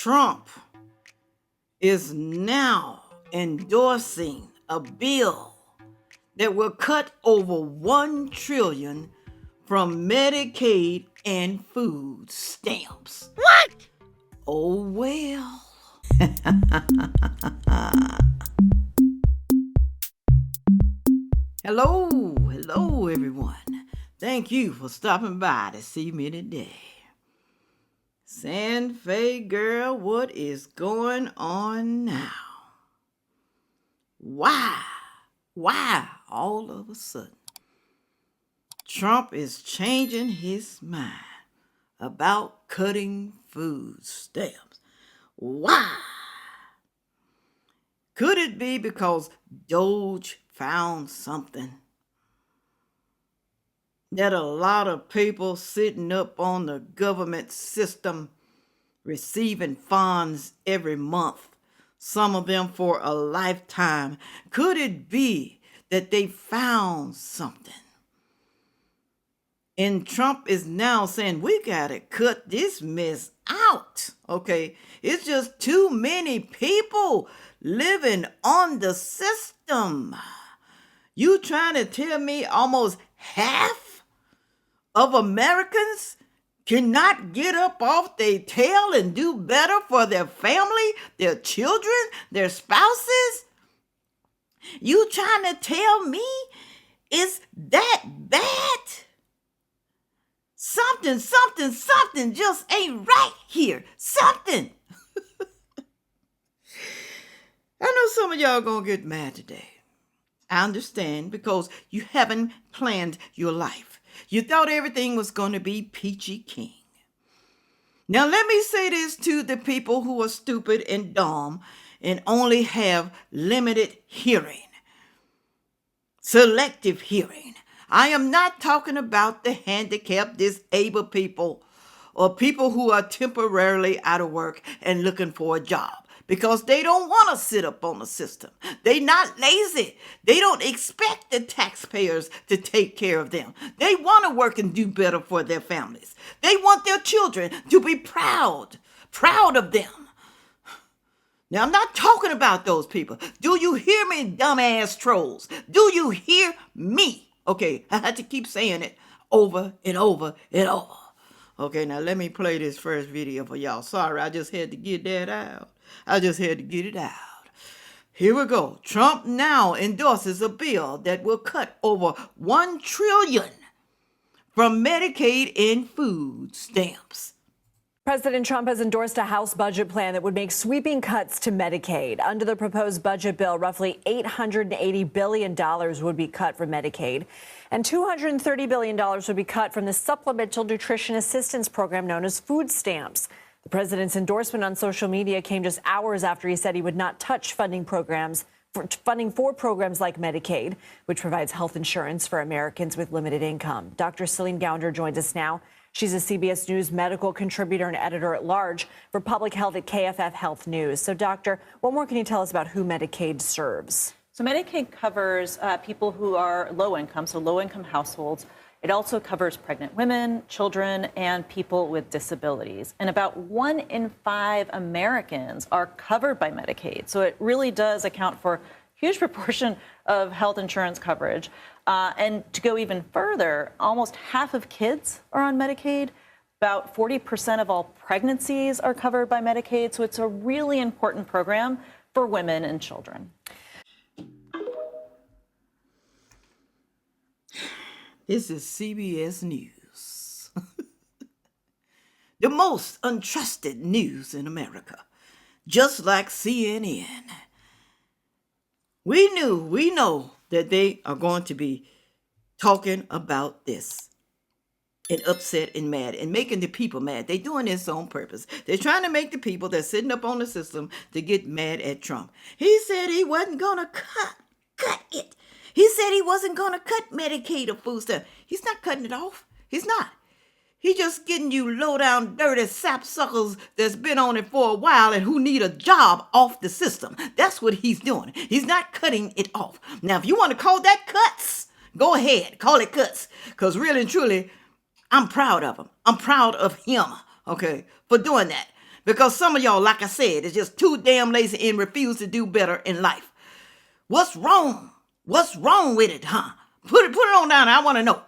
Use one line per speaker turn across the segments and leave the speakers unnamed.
Trump is now endorsing a bill that will cut over $1 trillion from Medicaid and food stamps.
What?
Oh, well. Hello, everyone. Thank you for stopping by to see me today. Sandfay girl, what is going on now? Why all of a sudden Trump is changing his mind about cutting food stamps? Why? Could it be because Doge found something that a lot of people sitting up on the government system receiving funds every month, some of them for a lifetime? Could it be that they found something? And Trump is now saying, we got to cut this mess out. Okay, it's just too many people living on the system. You trying to tell me almost half of Americans cannot get up off their tail and do better for their family, their children, their spouses? You trying to tell me it's that bad? Something just ain't right here. Something. I know some of y'all gonna get mad today. I understand, because you haven't planned your life. You thought everything was going to be peachy keen. Now, let me say this to the people who are stupid and dumb and only have limited hearing, selective hearing. I am not talking about the handicapped, disabled people or people who are temporarily out of work and looking for a job, because they don't want to sit up on the system. They not lazy. They don't expect the taxpayers to take care of them. They want to work and do better for their families. They want their children to be proud of them. Now, I'm not talking about those people. Do you hear me, dumbass trolls? Do you hear me? Okay, I had to keep saying it over and over and over. Okay, now let me play this first video for y'all. Sorry, I just had to get that out. I just had to get it out. Here we go. Trump now endorses a bill that will cut over $1 trillion from Medicaid and food stamps.
President Trump has endorsed a House budget plan that would make sweeping cuts to Medicaid. Under the proposed budget bill, roughly $880 billion would be cut from Medicaid, and $230 billion would be cut from the Supplemental Nutrition Assistance Program known as food stamps. The president's endorsement on social media came just hours after he said he would not touch funding for programs like Medicaid, which provides health insurance for Americans with limited income. Dr. Celine Gounder joins us now. She's a CBS News medical contributor and editor-at-large for public health at KFF Health News. So, doctor, what more can you tell us about who Medicaid serves?
So Medicaid covers people who are low income, so low-income households. It also covers pregnant women, children, and people with disabilities. And about 1 in 5 Americans are covered by Medicaid. So it really does account for a huge proportion of health insurance coverage. And to go even further, almost half of kids are on Medicaid. About 40% of all pregnancies are covered by Medicaid. So it's a really important program for women and children.
This is CBS News. The most untrusted news in America, just like CNN. We know that they are going to be talking about this and upset and mad and making the people mad. They're doing this on purpose. They're trying to make the people that's sitting up on the system to get mad at Trump. He said he wasn't going to cut it. He said he wasn't going to cut Medicaid or food stamps. He's not cutting it off. He's not. He's just getting you low-down, dirty sapsuckers that's been on it for a while and who need a job off the system. That's what he's doing. He's not cutting it off. Now, if you want to call that cuts, go ahead. Call it cuts. Because really and truly, I'm proud of him. I'm proud of him, okay, for doing that. Because some of y'all, like I said, is just too damn lazy and refuse to do better in life. What's wrong? What's wrong with it, huh? Put it on down. I want to know.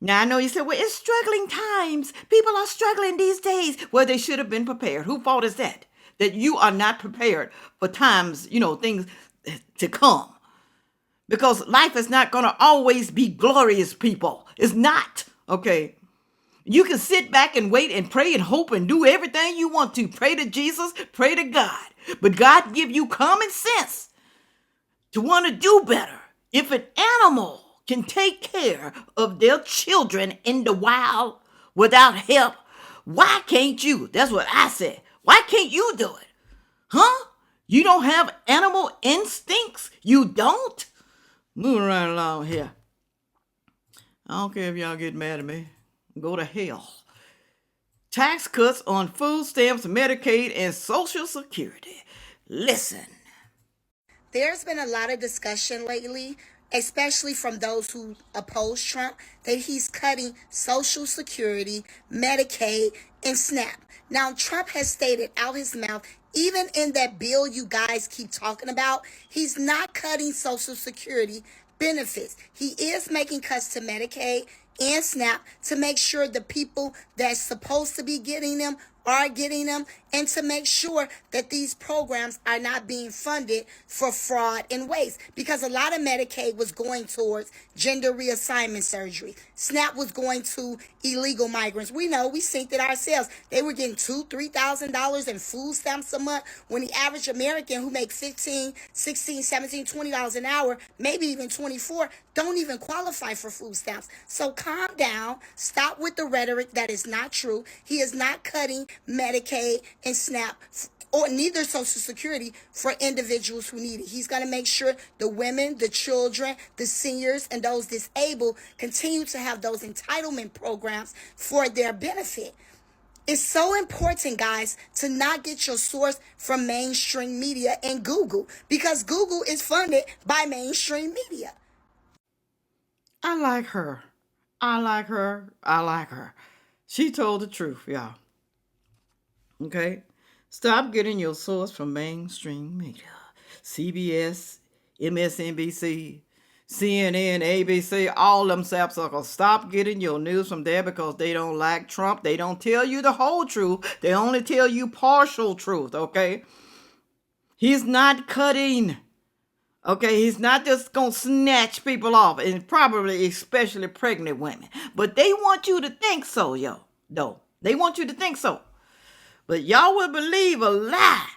Now, I know you said, well, it's struggling times. People are struggling these days. Well, they should have been prepared. Whose fault is that? That you are not prepared for times, things to come. Because life is not going to always be glorious, people. It's not, okay? You can sit back and wait and pray and hope and do everything you want to. Pray to Jesus, pray to God. But God give you common sense to want to do better. If an animal can take care of their children in the wild without help, why can't you? That's what I said. Why can't you do it? Huh? You don't have animal instincts? You don't? Moving right along here. I don't care if y'all get mad at me. Go to hell. Tax cuts on food stamps, Medicaid, and Social Security. Listen.
There's been a lot of discussion lately, especially from those who oppose Trump, that he's cutting Social Security, Medicaid, and SNAP. Now, Trump has stated out his mouth, even in that bill you guys keep talking about, he's not cutting Social Security benefits. He is making cuts to Medicaid and SNAP to make sure the people that's supposed to be getting them are getting them, and to make sure that these programs are not being funded for fraud and waste. Because a lot of Medicaid was going towards gender reassignment surgery. SNAP was going to illegal migrants. We know, we synced it ourselves. They were getting $2,000, $3,000 in food stamps a month, when the average American who makes $15, $16, $17, $20 an hour, maybe even $24, don't even qualify for food stamps. So calm down. Stop with the rhetoric that is not true. He is not cutting Medicaid and SNAP, or neither Social Security, for individuals who need it. He's going to make sure the women, the children, the seniors, and those disabled continue to have those entitlement programs for their benefit. It's so important, guys, to not get your source from mainstream media and Google, because Google is funded by mainstream media.
I like her. I like her. I like her. She told the truth, y'all. Okay? Stop getting your source from mainstream media. CBS, MSNBC, CNN, ABC, all them sapsuckers. Stop getting your news from there because they don't like Trump. They don't tell you the whole truth. They only tell you partial truth, okay? He's not cutting. Okay, he's not just going to snatch people off, and probably especially pregnant women. But they want you to think so, though. They want you to think so. But y'all will believe a lie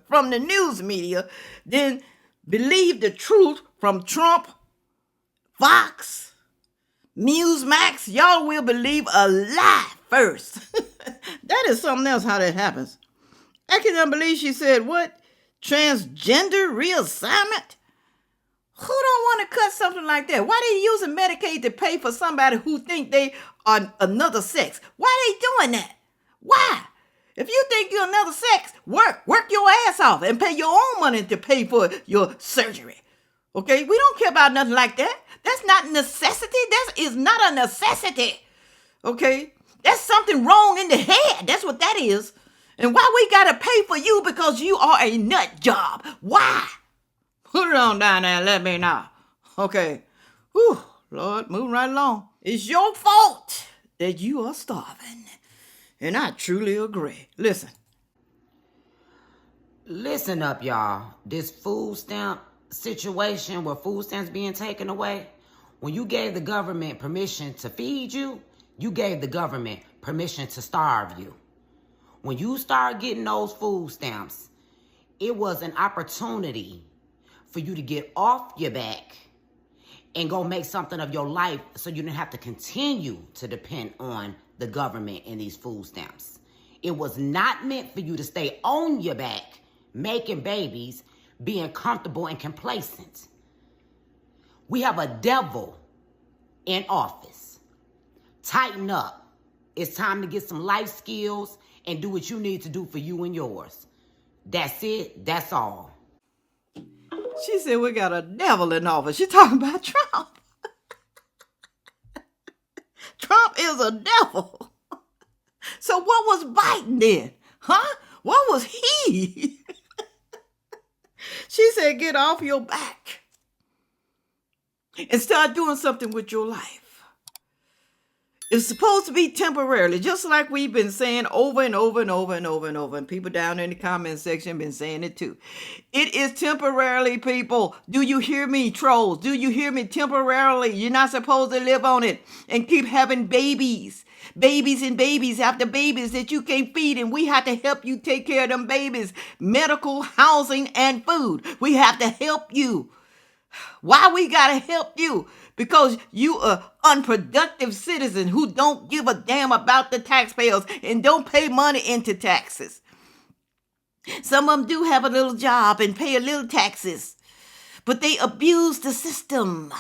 from the news media, then believe the truth from Trump, Fox, Newsmax. Y'all will believe a lie first. That is something else how that happens. I cannot believe she said, what? Transgender reassignment? Who don't want to cut something like that? Why they using Medicaid to pay for somebody who think they are another sex? Why they doing that? Why? If you think you're another sex, work your ass off and pay your own money to pay for your surgery. Okay? We don't care about nothing like that. That's not necessity. That is not a necessity. Okay? That's something wrong in the head. That's what that is. And why we gotta pay for you because you are a nut job? Why? Put it on down there and let me know. Okay. Whew, Lord, moving right along. It's your fault that you are starving. And I truly agree. Listen.
Listen up, y'all. This food stamp situation where food stamps being taken away, when you gave the government permission to feed you, you gave the government permission to starve you. When you start getting those food stamps, it was an opportunity for you to get off your back and go make something of your life so you didn't have to continue to depend on the government and these food stamps. It was not meant for you to stay on your back, making babies, being comfortable and complacent. We have a devil in office. Tighten up. It's time to get some life skills and do what you need to do for you and yours. That's it. That's all.
She said we got a devil in office. She talking about Trump. Trump is a devil. So So what was Biden then? Huh? What was he? She said, get off your back and start doing something with your life. It's supposed to be temporarily, just like we've been saying over and over and over and over and over. And people down in the comment section been saying it too. It is temporarily, people. Do you hear me, trolls? Do you hear me? Temporarily. You're not supposed to live on it and keep having babies. Babies and babies after babies that you can't feed, and we have to help you take care of them babies. Medical, housing, and food. We have to help you. Why we gotta help you? Because you are unproductive citizen who don't give a damn about the taxpayers and don't pay money into taxes. Some of them do have a little job and pay a little taxes, but they abuse the system.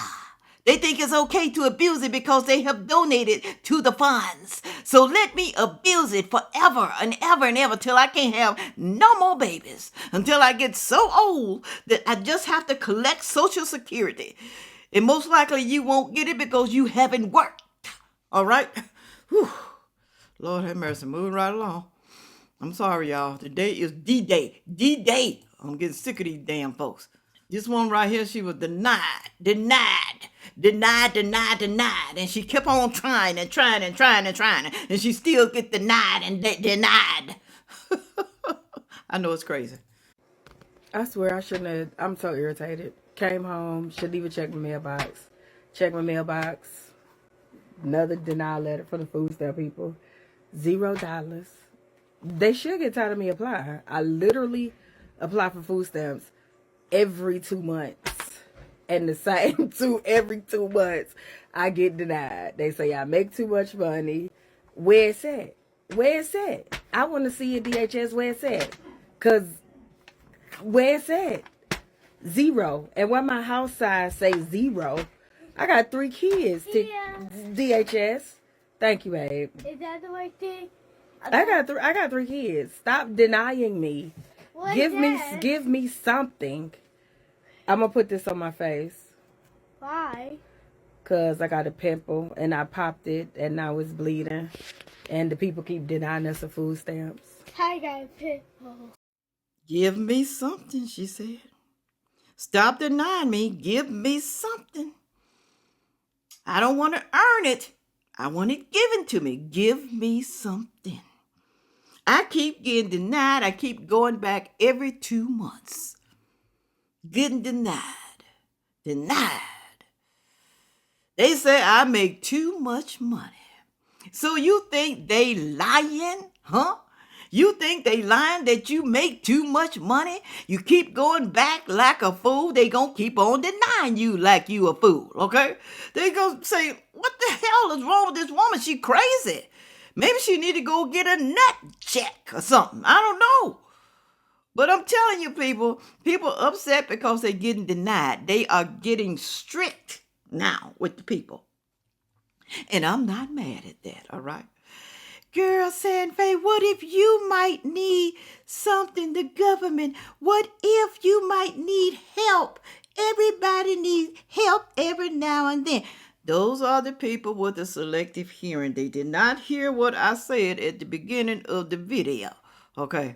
They think it's okay to abuse it because they have donated to the funds. So let me abuse it forever and ever and ever till I can't have no more babies. Until I get so old that I just have to collect Social Security. And most likely you won't get it because you haven't worked. All right? Whew. Lord have mercy. Moving right along. I'm sorry, y'all. Today is D-Day. D-Day. I'm getting sick of these damn folks. This one right here, she was denied. And she kept on trying. And she still get denied and denied. I know it's crazy.
I swear I shouldn't have. I'm so irritated. Came home, should even check my mailbox. Check my mailbox. Another denial letter from the food stamp people. $0. They should get tired of me applying. I literally apply for food stamps every 2 months. And the same every 2 months, I get denied. They say I make too much money. Where it's at? Where it's at? I want to see a DHS where it's at. Because where it's at? 0. And why my house size say 0, I got 3 kids to DHS. Thank you, babe.
Is that the right thing?
I got 3 kids. Stop denying me. Give me something. I'm gonna put this on my face.
Why?
Cause I got a pimple and I popped it and now it's bleeding. And the people keep denying us the food stamps.
I got a pimple.
Give me something, she said. Stop denying me. Give me something. I don't want to earn it. I want it given to me. Give me something. I keep getting denied. I keep going back every 2 months. Getting denied. They say I make too much money. So you think they lying? Huh? You think they lying that you make too much money? You keep going back like a fool. They gonna keep on denying you like you a fool, okay? They gonna say, what the hell is wrong with this woman? She crazy. Maybe she need to go get a nut check or something. I don't know. But I'm telling you, people upset because they're getting denied. They are getting strict now with the people. And I'm not mad at that, all right? Girl, Sandfay, what if you might need something, the government? What if you might need help? Everybody needs help every now and then. Those are the people with the selective hearing. They did not hear what I said at the beginning of the video, okay?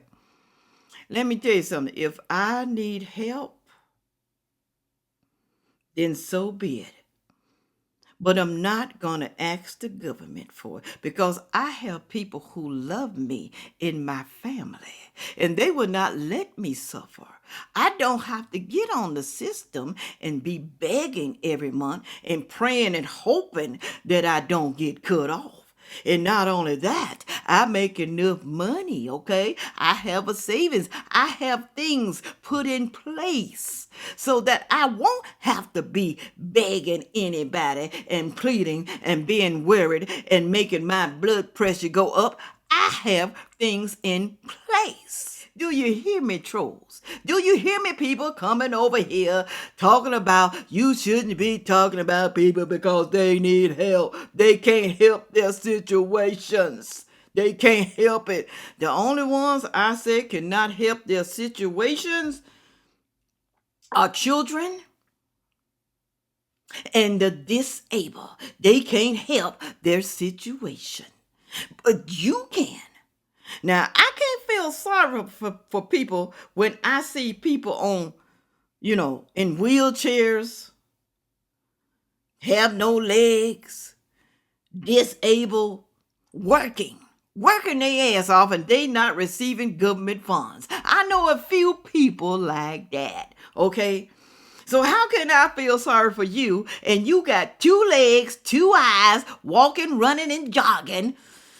Let me tell you something. If I need help, then so be it. But I'm not going to ask the government for it because I have people who love me in my family and they will not let me suffer. I don't have to get on the system and be begging every month and praying and hoping that I don't get cut off. And not only that, I make enough money, okay? I have a savings. I have things put in place so that I won't have to be begging anybody and pleading and being worried and making my blood pressure go up. I have things in place. Do you hear me, trolls? Do you hear me, people coming over here talking about you shouldn't be talking about people because they need help. They can't help their situations. They can't help it. The only ones I said cannot help their situations are children and the disabled. They can't help their situation. But you can. Now, I can't feel sorry for people when I see people on, in wheelchairs, have no legs, disabled, working their ass off, and they not receiving government funds. I know a few people like that, okay? So how can I feel sorry for you and you got 2 legs, 2 eyes, walking, running, and jogging,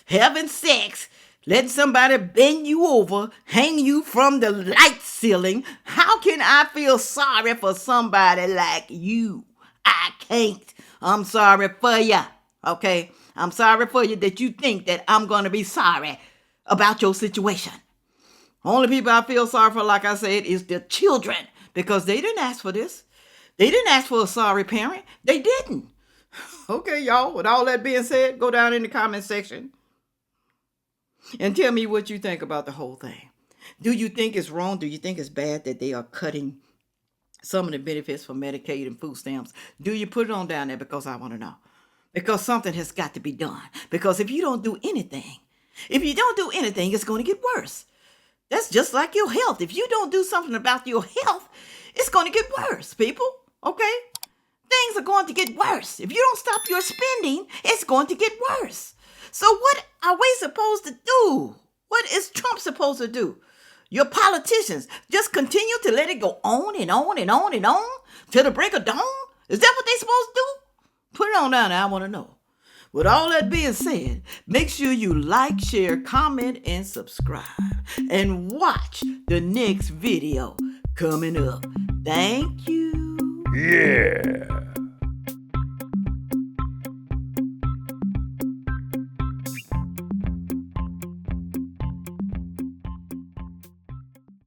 having sex, letting somebody bend you over, hang you from the light ceiling? How can I feel sorry for somebody like you? I can't. I'm sorry for you, okay? I'm sorry for you that you think that I'm going to be sorry about your situation. Only people I feel sorry for, like I said, is the children, because they didn't ask for this. They didn't ask for a sorry parent. They didn't. Okay, y'all, with all that being said, go down in the comment section and tell me what you think about the whole thing. Do you think it's wrong? Do you think it's bad that they are cutting some of the benefits for Medicaid and food stamps? Do you put it on down there? Because I want to know. Because something has got to be done. Because if you don't do anything, it's going to get worse. That's just like your health. If you don't do something about your health, it's going to get worse, people. Okay? Things are going to get worse. If you don't stop your spending, it's going to get worse. So what are we supposed to do? What is Trump supposed to do? Your politicians just continue to let it go on and on and on and on till the break of dawn? Is that what they're supposed to do? Put it on down there. I want to know. With all that being said, make sure you like, share, comment, and subscribe. And watch the next video coming up. Thank you.
Yeah.